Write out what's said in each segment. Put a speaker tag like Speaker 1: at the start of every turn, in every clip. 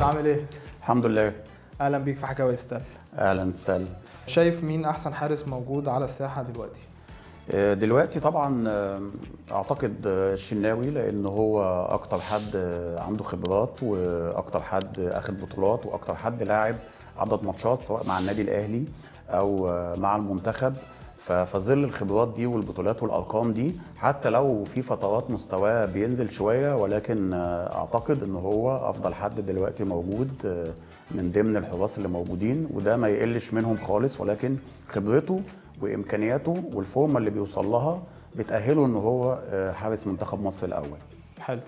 Speaker 1: عامل ايه؟
Speaker 2: الحمد لله.
Speaker 1: اهلا بيك في حكاوي ستال.
Speaker 2: اهلا سال.
Speaker 1: شايف مين احسن حارس موجود على الساحه دلوقتي؟
Speaker 2: دلوقتي طبعا اعتقد الشناوي، لان هو اكتر حد عنده خبرات واكتر حد اخد بطولات واكتر حد لاعب عدد ماتشات سواء مع النادي الاهلي او مع المنتخب. فظل الخبرات دي والبطولات والارقام دي، حتى لو في فترات مستواه بينزل شويه، ولكن اعتقد ان هو افضل حد دلوقتي موجود من ضمن الحراس اللي موجودين، وده ما يقلش منهم خالص، ولكن خبرته وامكانياته والفورمه اللي بيوصل لها بتاهله ان هو حارس منتخب مصر الاول.
Speaker 1: حلو.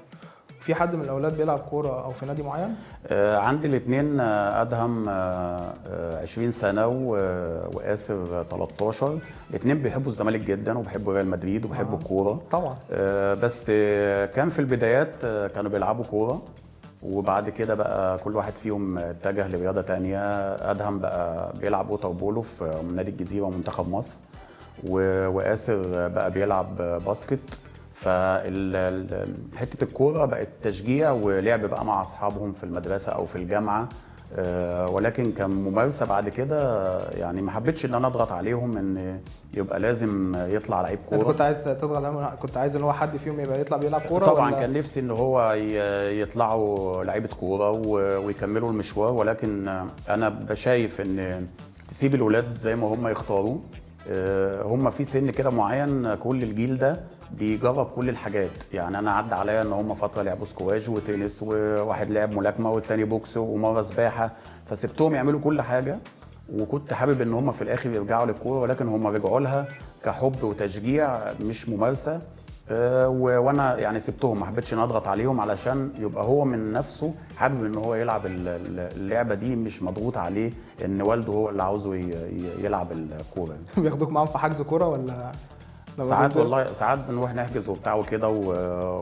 Speaker 1: في حد من الاولاد بيلعب كوره او في نادي معين؟
Speaker 2: عندي الاثنين، ادهم 20 سنه واسر 13. الاثنين بيحبوا الزمالك جدا وبيحبوا ريال مدريد وبيحبوا الكوره
Speaker 1: طبعا.
Speaker 2: بس كان في البدايات كانوا بيلعبوا كوره، وبعد كده بقى كل واحد فيهم اتجه لرياضه تانية. ادهم بقى بيلعب قطر بولو في نادي الجزيره ومنتخب مصر، واسر بقى بيلعب باسكت. فحته الكوره بقت تشجيع ولعب بقى مع اصحابهم في المدرسه او في الجامعه، ولكن كممارسه بعد كده يعني ما حبيتش ان انا اضغط عليهم ان يبقى لازم يطلع لعيب كوره.
Speaker 1: انت كنت عايز تضغط عليهم؟ كنت عايز ان هو حد فيهم يبقى يطلع بيلعب كوره؟
Speaker 2: طبعا
Speaker 1: ولا؟
Speaker 2: كان نفسي ان هو يطلعوا لعيبه كوره ويكملوا المشوار، ولكن انا بشايف ان تسيب الولاد زي ما هم يختاروا. هم في سن كده معين، كل الجيل ده بيجرب كل الحاجات. يعني انا عدى عليا ان هم فتره لعبوا سكواش وتنس، وواحد لعب ملاكمه والتاني بوكس ومره سباحه، فسبتهم يعملوا كل حاجه. وكنت حابب ان هم في الاخر يرجعوا للكوره، ولكن هم رجعوا لها كحب وتشجيع مش ممارسه. وانا يعني سبتهم، ما حبيتش ان اضغط عليهم علشان يبقى هو من نفسه حابب ان هو يلعب اللعبه دي، مش مضغوط عليه ان والده هو اللي عاوزه يلعب الكوره.
Speaker 1: بياخدوك معاهم في حجز كوره ولا؟
Speaker 2: ساعات والله، ساعات بنروح نحجز وبتاع وكده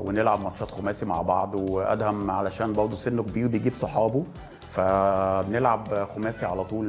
Speaker 2: ونلعب ماتشات خماسي مع بعض. وادهم علشان برضه سنه كبير بيجيب صحابه، فبنلعب خماسي على طول.